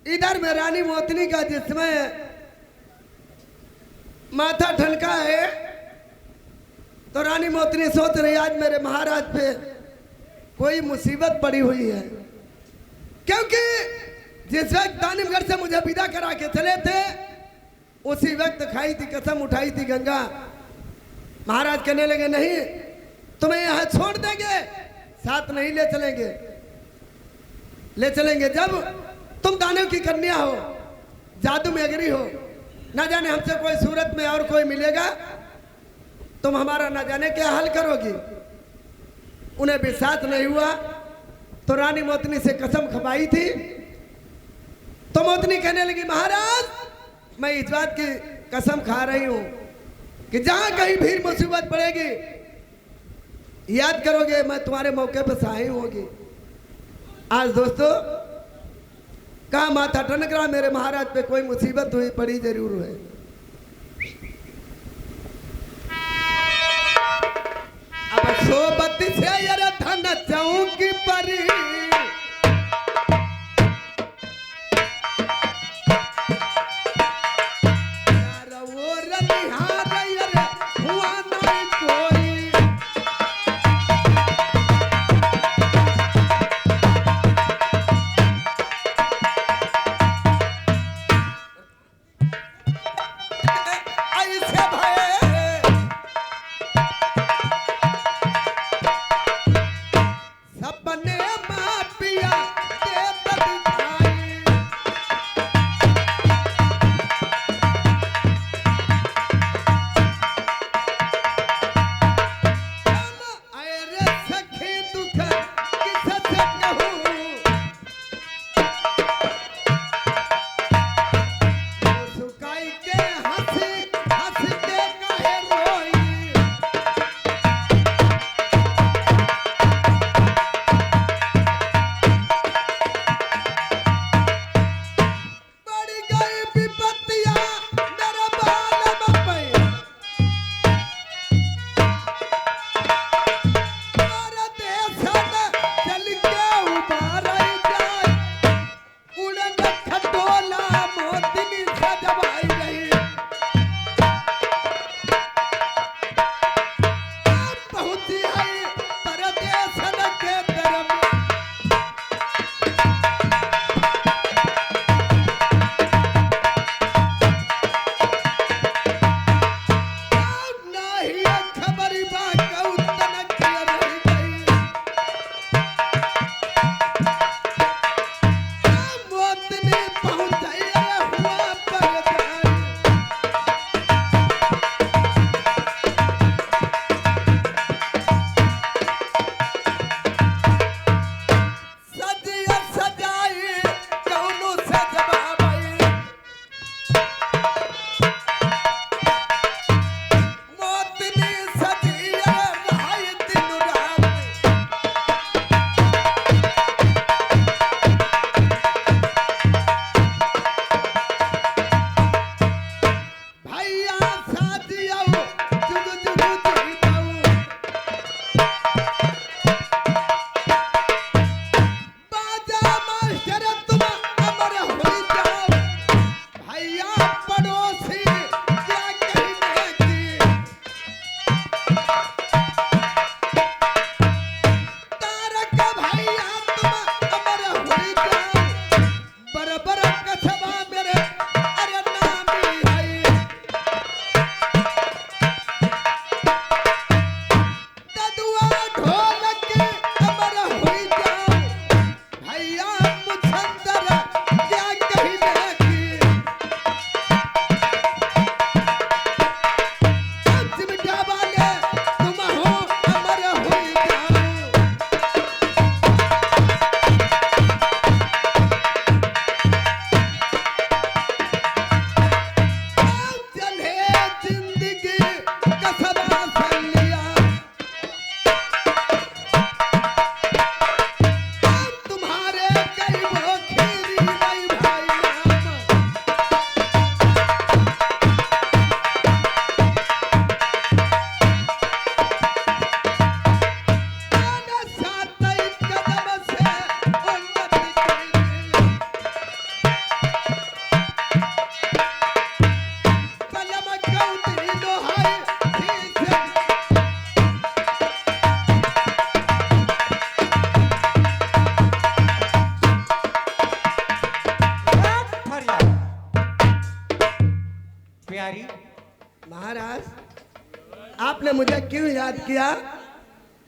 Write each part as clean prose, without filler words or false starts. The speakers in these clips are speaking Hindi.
इधर में रानी मोतनी का जिसमें माथा ठनका है, तो रानी मोतनी सोच रही आज मेरे महाराज पे कोई मुसीबत पड़ी हुई है, क्योंकि जिस वक्त दानिमगढ़ से मुझे विदा करा के चले थे उसी वक्त खाई थी कसम, उठाई थी गंगा। महाराज कहने लगे नहीं तुम्हें यहां छोड़ देंगे, साथ नहीं ले चलेंगे। ले चलेंगे जब तुम दानव की कन्या हो, जादू में अग्री हो, ना जाने हमसे कोई सूरत में और कोई मिलेगा, तुम हमारा ना जाने क्या हल करोगी। उन्हें विश्वास नहीं हुआ तो रानी मोतनी से कसम खपाई थी। तो मोतनी कहने लगी महाराज मैं इस बात की कसम खा रही हूं कि जहां कहीं भीड़ मुसीबत पड़ेगी याद करोगे मैं तुम्हारे मौके पर सहाय होगी। आज दोस्तों कहा माथा टनक रहा, मेरे महाराज पे कोई मुसीबत हुई पड़ी जरूर है। अब सोबत से यार धन चौकी परी, प्यारी। महाराज, आपने मुझे क्यों याद किया?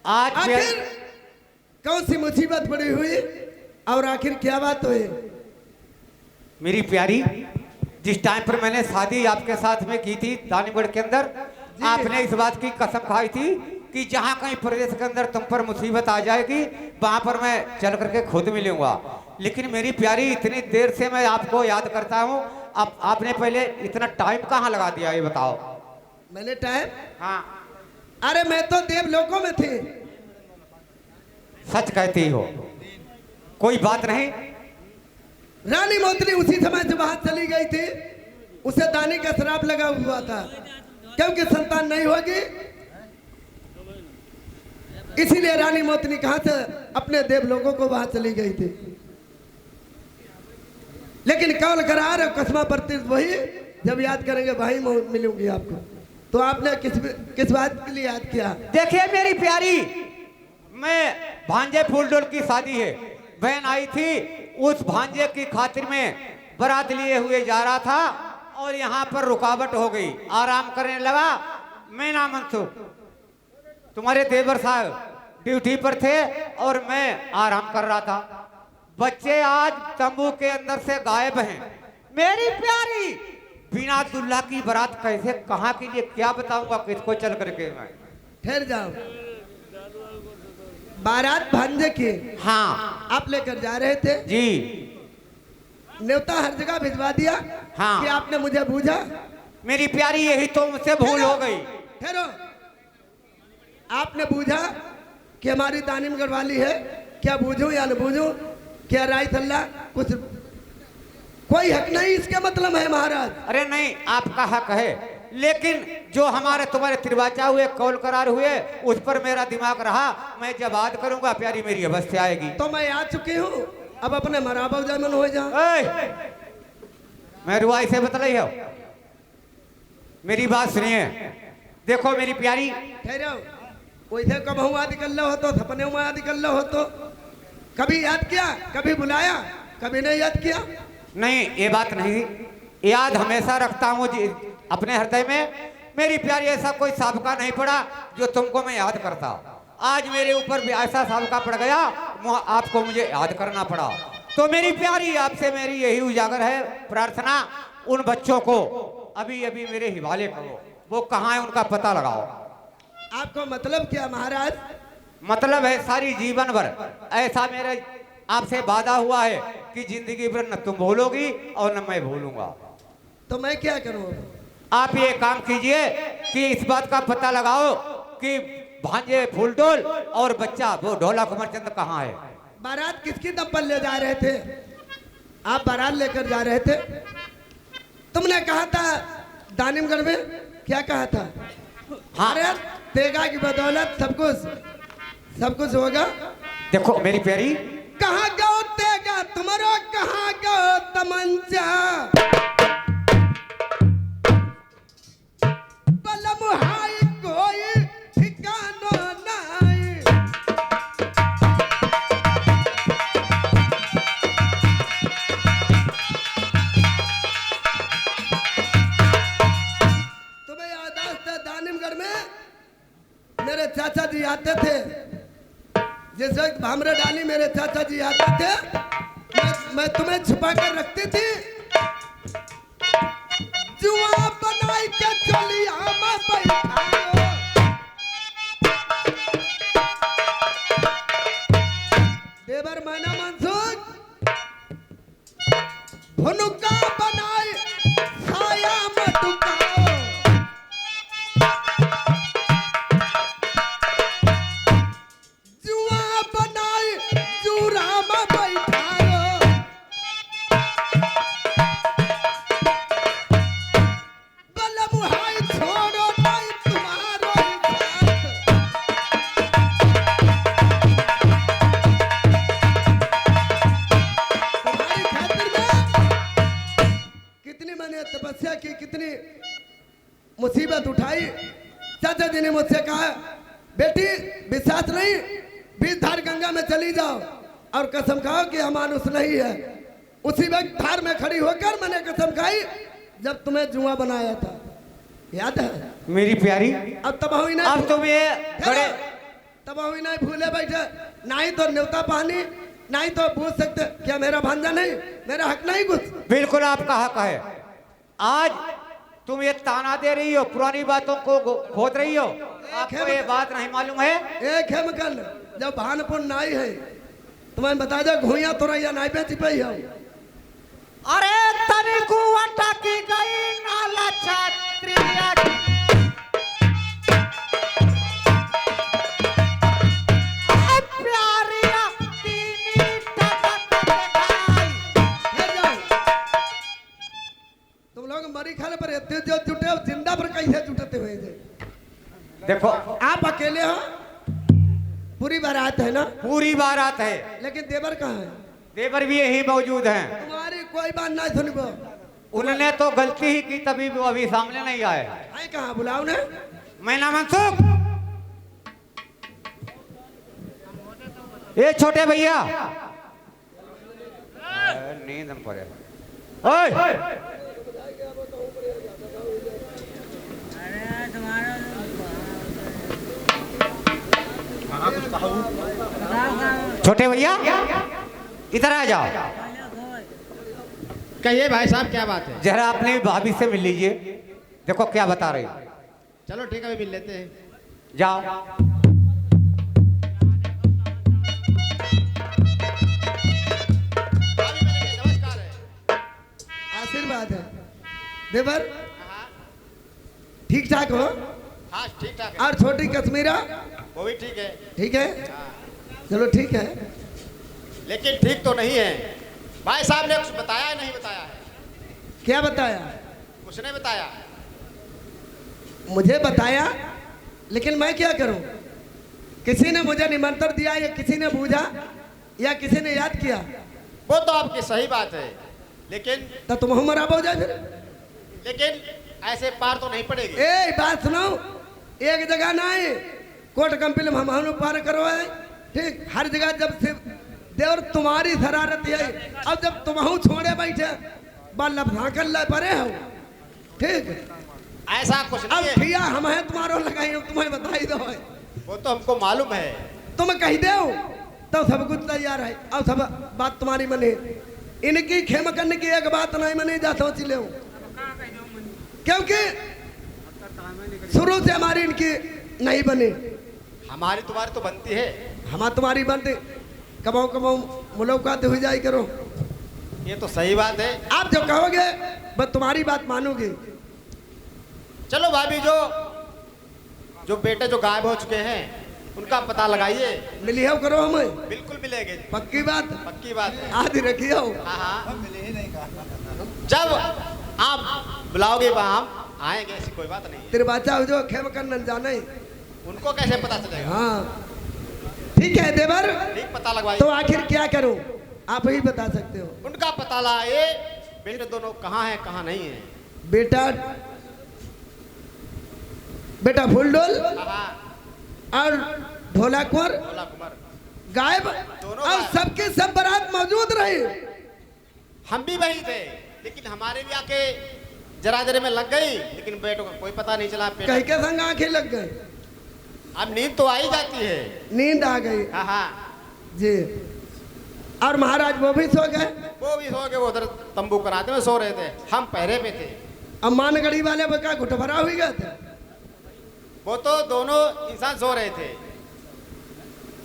आज आखिर कौन सी मुसीबत पड़ी हुई और आखिर क्या बात हुई? मेरी प्यारी, जिस टाइम पर मैंने शादी आपके साथ में की थी दानीगढ़ के अंदर, आपने इस बात की कसम खाई थी कि जहाँ कहीं प्रदेश के अंदर तुम पर मुसीबत आ जाएगी वहां पर मैं चल करके खुद मिलूंगा। लेकिन मेरी प्यारी, इतनी देर से मैं आपको याद करता हूँ, आपने पहले इतना टाइम कहाँ लगा दिया ये बताओ। मैंने टाइम? हाँ, अरे मैं तो देवलोकों में थी। सच कहती हो? कोई बात नहीं। रानी मोतनी उसी समय से बाहर चली गई थी। उसे दानी का श्राप लगा हुआ था क्योंकि संतान नहीं होगी, इसीलिए रानी मोतनी कहां से अपने देवलोकों को बाहर चली गई थी। लेकिन कौल करार और कसमा प्रति वही, जब याद करेंगे वही मिलूंगी आपको। तो आपने किस बात के लिए याद किया? देखिए मेरी प्यारी, मैं भांजे फूलडोल की शादी है, बहन आई थी, उस भांजे की खातिर में बारात लिए हुए जा रहा था और यहाँ पर रुकावट हो गई। आराम करने लगा। मैं ना मनसुख, तुम्हारे देवर साहब ड्यूटी पर थे और मैं आराम कर रहा था। बच्चे आज तंबू के अंदर से गायब हैं। मेरी प्यारी, बिना दुल्हा की बारात कैसे, कहाँ के लिए, क्या बताऊंगा किसको चल करके मैं। ठहर जाओ। बारात भांजे की? हाँ। आप लेकर जा रहे थे? जी। न्योता हर जगह भिजवा दिया? हाँ। कि आपने मुझे बूझा? मेरी प्यारी, यही तो मुझसे भूल हो गई। ठहरो, आपने बूझा कि हमारी दानिमगढ़ वाली है, क्या बूझूं या न बूझूं? क्या राय सल्ला कुछ कोई हक नहीं इसके मतलब है महाराज? अरे नहीं, आपका हक है, लेकिन जो हमारे तुम्हारे तिरवाचा हुए, कौल करार हुए, उस पर मेरा दिमाग रहा। मैं जब याद करूंगा प्यारी, मेरी अवस्था आएगी। तो मैं आ चुकी हूँ, अब अपने मराबा जमन हो जा। मैं रुआई से बतलाई हो, मेरी बात सुनिए। देखो मेरी प्यारी, ठहरो, वैसे कब हुआ निकल हो तो सपने हुआ निकल हो तो कभी याद किया, कभी बुलाया, कभी नहीं याद किया? नहीं, ये बात नहीं, याद हमेशा रखता हूँ अपने हृदय में। मेरी प्यारी, ऐसा कोई साबका नहीं पड़ा जो तुमको मैं याद करता। आज मेरे ऊपर भी ऐसा साबका पड़ गया, आपको मुझे याद करना पड़ा। तो मेरी प्यारी, आपसे मेरी यही उजागर है प्रार्थना, उन बच्चों को अभी अभी मेरे हिवाले करो। वो कहाँ है, उनका पता लगाओ। आपको मतलब क्या महाराज? मतलब है सारी जीवन भर ऐसा मेरे आपसे वादा हुआ है कि जिंदगी भर न तुम भूलोगी और न मैं भूलूंगा। तो मैं क्या करूं? आप ये काम कीजिए कि इस बात का पता लगाओ कि भांजे फूलडोल और बच्चा वो ढोला कुंवरचंद कहाँ है। बारात किसकी दम पर ले जा रहे थे? आप बारात लेकर जा रहे थे। तुमने कहा था दानिमगढ़ में, क्या कहा था? हाँ। अरे तेगा की बदौलत सब कुछ होगा। देखो मेरी प्यारी, कहाँ गो तेगा तुम्हारा, कहाँ गो तमंचा, बलम हाय कोई ठिकाना नहीं। तुम्हें याददाश्त है, दानिमगढ़ में मेरे चाचा जी आते थे। जिस वक्त भामरे डाली मेरे चाचा जी आते थे, मैं तुम्हें छुपा कर रखती थी। जुआ बनाई के चलिया मैं बैठाओ, देवर मैना मनसुख भुनुका बनाई छाया में टुकाओ। जुआ बनाई जूरा में बैठाओ, बलम हाय छोड़ो नहीं तुम्हारो तुम्हारी खातिर में कितनी मैंने तपस्या की, कितनी मुसीबत उठाई। चाचा जी ने मुझसे कहा, बेटी विश्वास नहीं, बीच धार गंगा में चली जाओ और कसम खाओ कि हम मानुस नहीं है। उसी वक्त धार में खड़ी होकर मैंने कसम खाई जब तुम्हें जुआ बनाया था। याद है? मेरी प्यारी, अब तब हुई ना, अब तुम ये बड़े तब हुई ना भूले बैठे, ना ही तो न्योता पानी, ना ही तो पूछ सकते क्या मेरा भांजा नहीं, मेरा हक नहीं कुछ। बिल्कुल आपका हक है। आज तुम ये ताना दे रही हो, पुरानी बातों को खोद रही हो, आपको ये बात नहीं मालूम है? एक है मकल, जब भानपुर नाई है तुम्हें बता दो घुइया तोरैया नाई पे चिपई है। अरे तनिको अटकी गई नाला छात्रिया, प्यारिया तीनी टटक दिखाई। तुम लोग मरी खाले पर इतने जो जुटे हो, जिंदा पर कैसे जुटते हुए थे? देखो आप अकेले हो, पूरी बारात है ना? पूरी बारात है, लेकिन देवर कहाँ है? देवर भी यही मौजूद हैं। तुम्हारी कोई बात नहीं सुनबो। उन्होंने तो गलती ही की, तभी वो अभी सामने नहीं आए। है कहाँ? बुलाओ ना। मैं ना मनसुख, ये छोटे भैया नींद हम पड़े। ओए छोटे भैया इधर आ जाओ। कहिए भाई साहब क्या बात है? जरा अपनी भाभी से मिल लीजिए, देखो क्या बता रही। चलो ठीक है, अभी मिल लेते हैं। जाओ। नमस्कार है। आशीर्वाद है देवर, ठीक ठाक हो? हाँ ठीक ठाक है। और छोटी कश्मीरा वो भी ठीक है, ठीक है? चलो ठीक है। लेकिन ठीक तो नहीं है। भाई साहब ने कुछ बताया है नहीं बताया है? क्या बताया? कुछ नहीं बताया। मुझे बताया, लेकिन मैं क्या करूं? किसी ने मुझे निमंत्रण दिया या किसी ने पूछा या किसी ने याद किया? वो तो आपकी सही बात है, लेकिन तो तुम हमारा हो जाए फिर। लेकिन ऐसे पार तो नहीं पड़ेगी। ए बात सुनो, एक जगह ना है, कोर्ट कंपनी में हम पार करवाए, ठीक? हर जगह जब से देवर तुम्हारी शरारत है, अब जब तुम छोड़े बैठे बल्ला भाकर ला परे हो, ठीक? ऐसा कुछ अब नहीं है। ठिया हम है तुम्हारो लगाई, हम तुम्हें बताई दो है। वो तो हमको मालूम है। तुम कह दो तो सब कुछ तैयार है, अब सब बात तुम्हारी मने। इनकी खेम करने की एक बात नहीं मनी जा सोच ले, क्योंकि शुरू से हमारी इनकी नहीं बनी। हमारी तुम्हारी तो बनती है। हमारी तुम्हारी बनती, कमाओ कमाओ मुलाकात हो जाए करो। ये तो सही बात है। आप जो कहोगे बस तुम्हारी बात मानूंगी। चलो भाभी, जो बेटे जो गायब हो चुके हैं उनका पता लगाइए। मिलिए करो हमें, बिल्कुल मिलेंगे। पक्की बात, पक्की बात है। आदि रखियो। हाँ हाँ, जब आप बुलाओगे वहाँ हम आएंगे, ऐसी कोई बात नहीं है। तेरे बच्चा जो खेम करने जाने, उनको कैसे पता चलेगा? हाँ ठीक है देवर, ठीक पता लगवाइए। तो आखिर क्या करूं आप ही बता सकते हो। उनका पता लाए, बेटे दोनों कहाँ हैं कहाँ नहीं है। बेटा फूलडोल हाँ, और ढोला कुंवर भोला कुमार गायब, दोनों और गायब। सबके सब बारात मौजूद रही। हम भी वही थे, लेकिन हमारे भी आके जरा जरे में लग गई, लेकिन बेटों का कोई पता नहीं चला। कहीं के संग आंखें लग गई, अब नींद तो आ ही जाती है। नींद आ गई। हाँ हाँ, जी, और महाराज वो भी सो गए। वो भी सो गए, वो उधर तंबू कराते में सो रहे थे, हम पहरे पे थे। अब मानगढ़ी वाले बका घुट भरा हुई गए थे। वो तो दोनों इंसान सो रहे थे,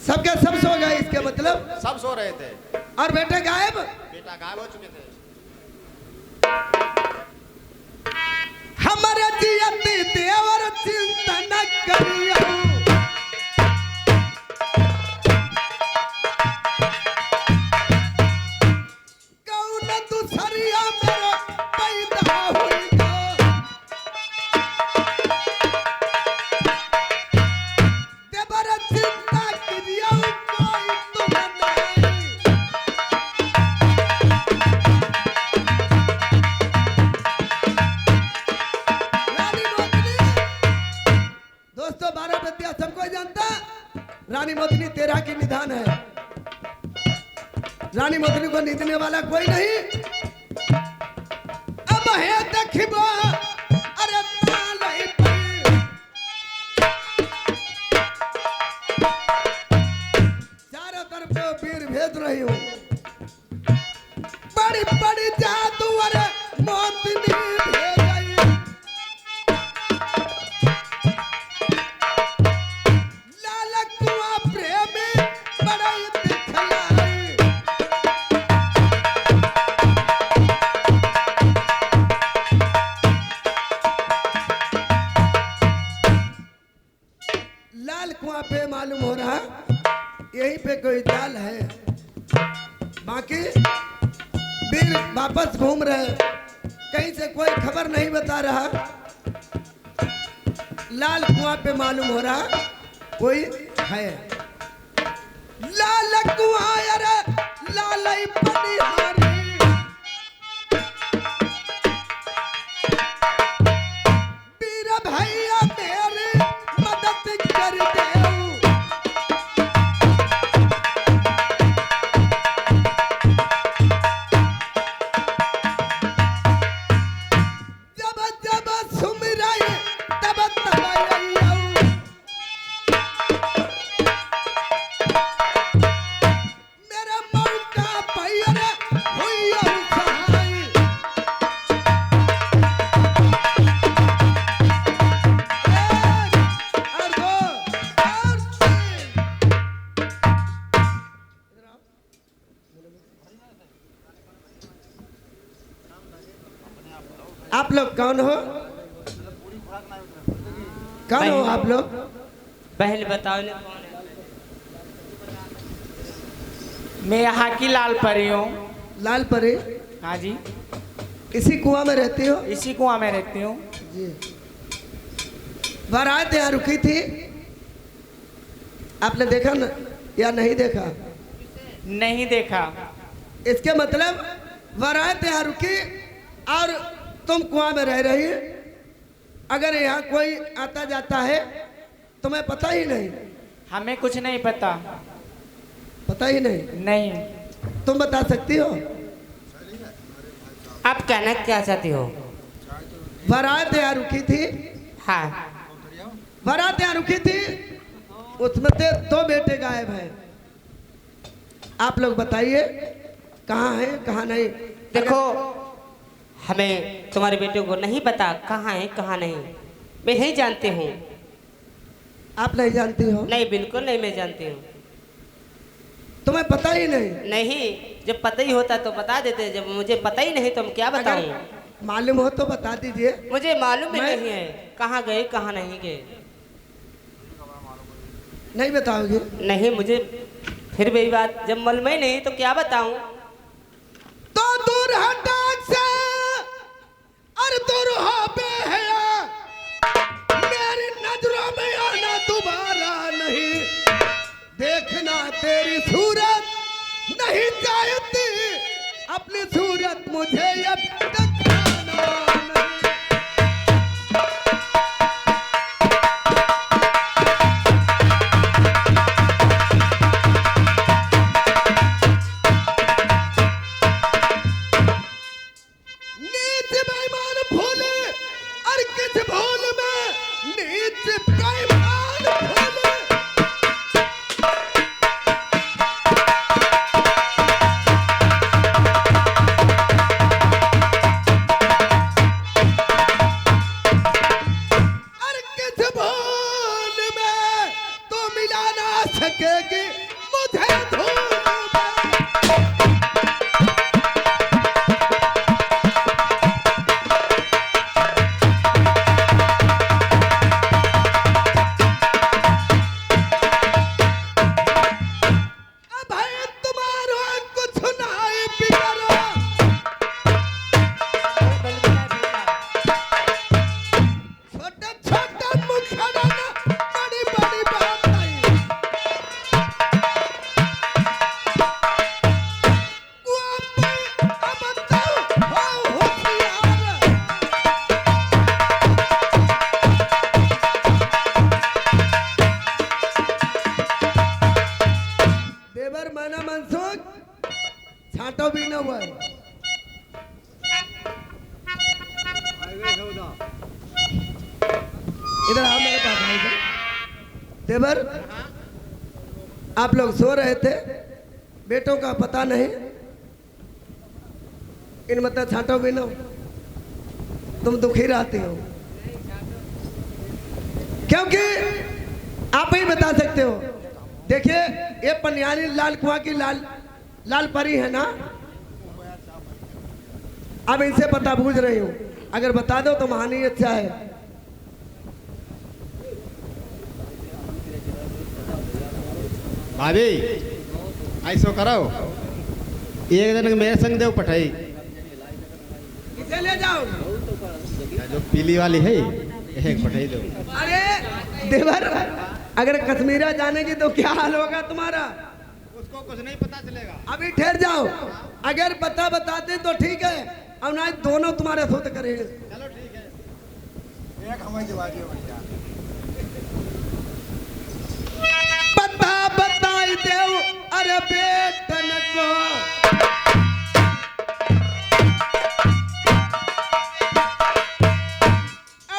सबके सब सो गए, इसके मतलब सब सो रहे थे। और बेटे गायब। बेटा गायब हो चुके थे। हमारे जियती देवर चिंता न करियो, कौन दूसरिया मेरे पैदा हुई देवर चिंता करियो, कोई तुम नहीं। रानी मोतनी, दोस्तों 12 विद्या सबको जानता, रानी मोतनी तेरा की निधान है। रानी मोतनी को नींदने वाला कोई नहीं। अब है देखिबो, अरे ताल कोई चाल है। बाकी वीर वापस घूम रहे, कहीं से कोई खबर नहीं बता रहा। लाल कुआं पे मालूम हो रहा कोई है। लाल कुआं अरे लाल बनिहारी, वीर भैया मेरे मदद कर देऊ। जब जब सुमिरई तब तब अइयऊ। मेरा मौका पैर होइयऊ सहाय। और दो और तीन। आप लोग कौन हो? कौन हो आप लोग? पहले बताओ ना कौन है? मैं यहाँ की लाल परी हूँ। लाल परी, हाँ जी, इसी कुआं में रहती हो? इसी कुआं में रहती हूँ। जी। बारात यहाँ रुकी थी, आपने देखा ना या नहीं देखा? नहीं देखा। इसके मतलब बारात यहाँ रुकी और तुम कुआं में रह रही। अगर यहाँ कोई आता जाता है तुम्हें पता ही नहीं? हमें कुछ नहीं पता। पता ही नहीं? नहीं। तुम बता सकती हो? आप कहना क्या चाहती हो? बारात यहाँ रुकी थी। हाँ। बारात यहाँ रुकी थी, उसमें से 2 बेटे गायब हैं। आप लोग बताइए कहाँ है कहाँ नहीं? देखो, हमें तुम्हारे बेटे को नहीं पता कहाँ है कहाँ नहीं। मैं नहीं जानती हूँ। आप नहीं जानती हो? नहीं, बिल्कुल नहीं, मैं जानती हूँ। तुम्हें पता ही नहीं? नहीं, जब पता ही होता तो बता देते। जब मुझे पता ही नहीं तो मैं क्या बताऊँ? अगर मालूम हो तो बता दीजिए। मुझे मालूम भी मैं- नहीं है कहाँ गए कहाँ नहीं गए। नहीं बताओगे? नहीं, मुझे फिर भी बात जब मालूम ही नहीं तो क्या बताऊँ? तो दूर हटाक से और दूर हो बेहया, मेरी नजरों में आना दोबारा नहीं। देखना तेरी सूरत नहीं चाहती, अपनी सूरत मुझे अब दिखाना नहीं। नीच बेईमान भोले और किस भोल में नीच बेईमान भोले। और किस भोल में तो मिला ना सकेगी मुझे धूल में। अब है तुम्हारा कुछ नहीं बिगड़ा, छोटे छोटे मुखड़ा ना बड़ी बड़ी बात नहीं। कुआं पे अब तो हो होशियार। देवर माना मनसुख छाटो भी न हुआ। इधर आओ मेरे पास भाई साहब। देवर, आप लोग सो रहे थे, बेटों का पता नहीं, इन मतलब छाटो भी न, तुम दुखी रहते हो क्योंकि आप ही बता सकते हो। देखिए, ये पनियारी लाल कुआं की लाल परी है ना। अब इनसे पता पूछ रही हूँ, अगर बता दो तो महानी अच्छा है। भाभी ऐसो करो एक दिन मेरे संग देव पठाई इसे ले जाओ। जो पीली वाली है एक पठाई दो। अरे देवर, अगर कश्मीरा जानेगी तो क्या हाल होगा तुम्हारा? उसको कुछ नहीं पता चलेगा। अभी ठहर जाओ, अगर बताते तो ठीक है, और ना दोनों तुम्हारे सोच करेंगे। चलो ठीक है। पता बताई देव अरे बेटन को,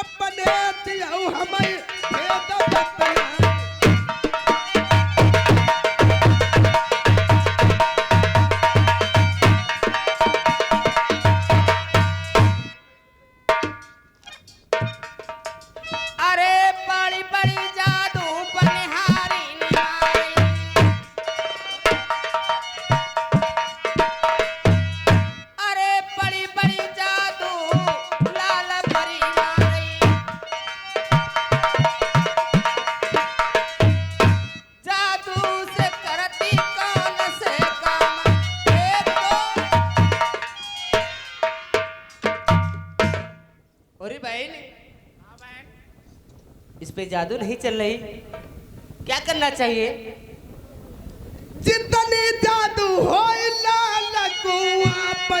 अपने दियो हमें भेद बतलाए। अरे बड़ी बड़ी जादू बनिहारी निहारी। अरे बड़ी बड़ी जादू लाल परी नारी। जादू से करती कौन से काम, एक तो अरे बहन, इस पे जादू नहीं चल रही, क्या करना चाहिए? जितनी जादू हो लाल कुआं पे